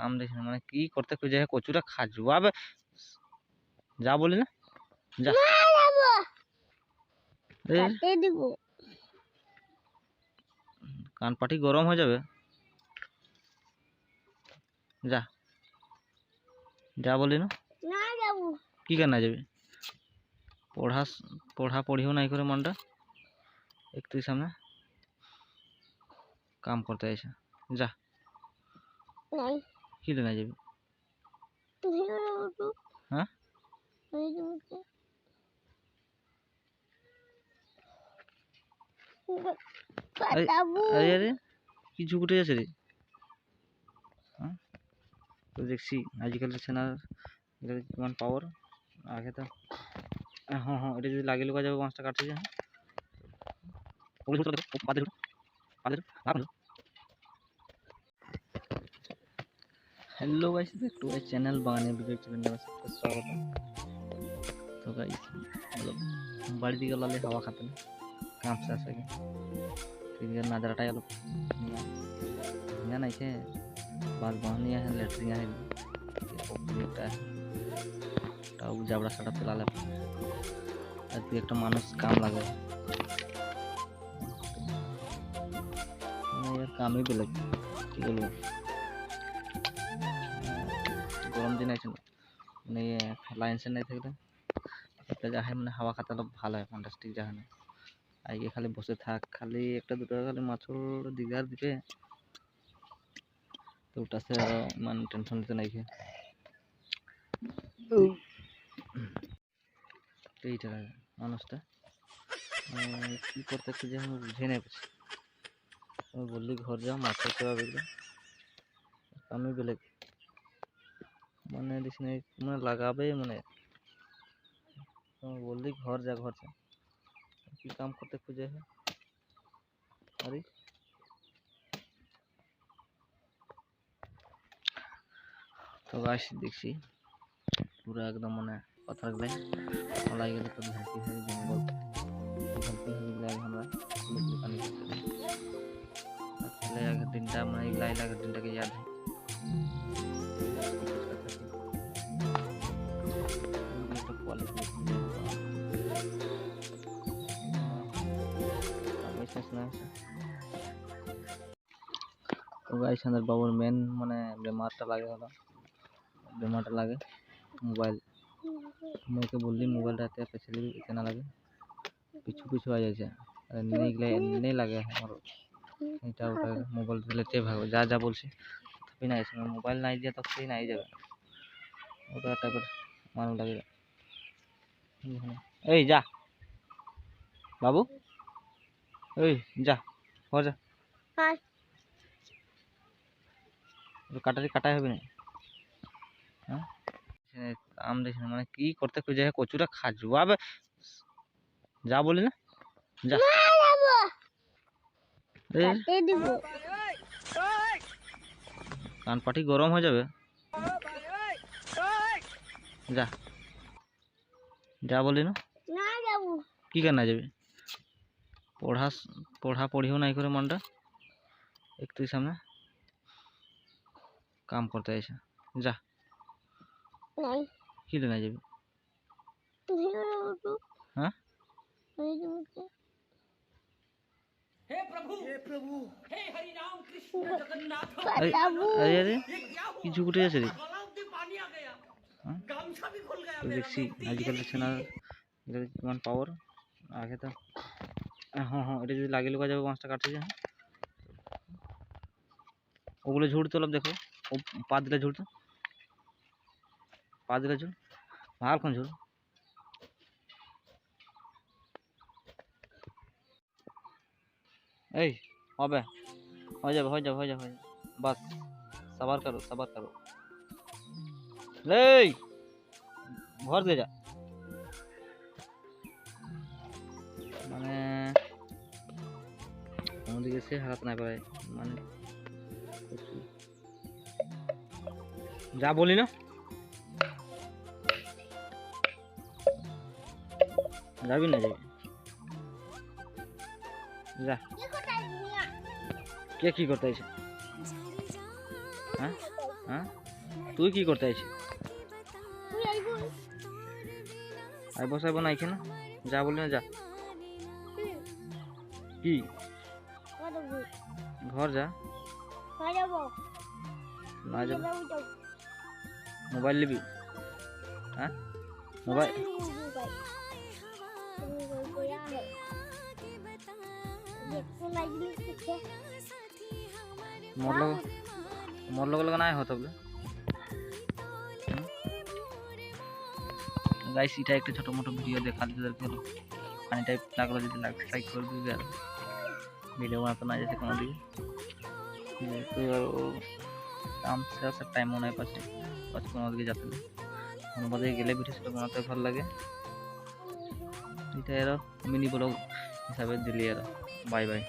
আম this না মানে কি করতে খুঁজে কচুটা খাজুয়াবে যা বলি না যা কান পাটি গরম হয়ে যাবে যা যা বলি না কি কেনা যাবে পড়া পড়িও নাই করে মনটা একটু সামনে কাম করতে আইসা যা কি না যাবি হ্যাঁ আরে কি ঝুঁকুটে আছে রে হ্যাঁ তো দেখছি আজকালের ছেনার কেমন পাওয়ার আগে তো হ্যাঁ হ্যাঁ এটা যদি লাগিয়ে লুকা যাবে মাছটা কাটছে হ্যাঁ hello guys back to my channel बागाने वीडियो चैनल में सबका स्वागत है। तो गाइस मतलब बाड़ी दिखे लाले हवा खाते हैं काम से आसे फिर नजर हटाया लोग यहाँ नहीं है बाल बाहनिया है लेटरिंग है टाउ जाबड़ा साड़ा पे लाले आज भी एक मानुष काम लगे यार काम ही बेलग কি বলবো গরম দিন আছে মানে লাইন সেন নাই থাকলে একটা যা হয় মানে হাওয়া খাতে ভালো হয় ফ্যান্টাস্টিক যা হয় আজকে খালি বসে থাক খালি একটা দুটো খালি মাছর দিগার দিবে তো ওটা সে মানে টেনশন নিতে নাই এইটা মানুষটা কি করতে খুঁজে আমি বুঝে নাই পাচ্ছি আমি বললি ঘর যাও মাছ ধরতে হবে আমি বেলেগ মানে দিস নাই মানে লাগাবে মানে বললি ঘর যা কি কাম করতে খুঁজে है अरे তো গাছ দেখছি পুরো একদম মানে পাথর গেলে লাই গেলে তো ঝাঁকি হয়ে জঙ্গল ঝাঁকি হয়ে গেলে আমরা পানি पहले अगर दिनटा मैं लाई लगा दिनटा के याद है तो गाइस अंदर बाबूर मेन माने बेमारटा लागे हलो बेमारटा लागे मोबाइल मैं के बोलली मोबाइल रहते पिछले इतना लगे पिछू पिछू आ जाए नहीं लगे हमारो এটা ওটা মোবাইল দিলেতে ভাগ যা যা বলছি তবে না এসে মোবাইল নাই দিয়া তো সেই নাই যাবে ওটা একটা করে মান লাগে এই যা বাবু এই যা हो जा हां কাটারি কাটাই হবে না হ্যাঁ আম দেখ মানে কি করতে খুঁজে কচুটা খাজুয়াবে যা বলি না যা কান পাটি গরম হয়ে যাবে যা যা বলি না কি কেনা যাবে পড়া পড়িও নাই করে মনটা একটু সামনে কাম করতে আইসা যা কি না যাবে হ্যাঁ हे प्रभु हे हरि राम कृष्ण जगन्नाथ अरे अरे की झुकटे আছে রে पानी आ गया गामछा भी खुल गया देखছি আজকাল ছেনা এর কেমন পাওয়ার আগে তো হ্যাঁ হ্যাঁ এটা যদি লাগিয়ে লুকা যাবে মাছটা কাটছে হ্যাঁ ওগুলো ঝুড় তোলব দেখো ও পা দিলে ঝুড় তো পা দিলে ঝুড় ভালো কোন ঝুড় এই হবে हो जाए बस सबर करो ले घर दे जा माने ओदिके से हालत ना पाए माने जा बोली ना যাবি না যাবি যা কে কি করতে আইছে হ্যাঁ হ্যাঁ তুই কি করতে আইছিস? আইব সাইব না এখানে, যা বলি না যা। কি ঘর যা না যাব? মোবাইল নিবি? হ্যাঁ মোবাইল মোর লগে লগে নাই হতো বলে। गाइस এটা একটা ছোট মোটো ভিডিও দেখা দিতে হলো, পানি টাইপ লাগলো, যদি লাইক করে দিবি আর ভিডিও বানাতে না যেতে কোনো দিকে। তো আর काम से আসা টাইম মনে হয় পাচ্ছে কোনো দিকে যেতে না, কোনো দিকে গেলে ভিডিও সেটা বানাতে ভালো লাগে। এটা এর মিনি ব্লগ হিসাবে দিলি আর বাই বাই।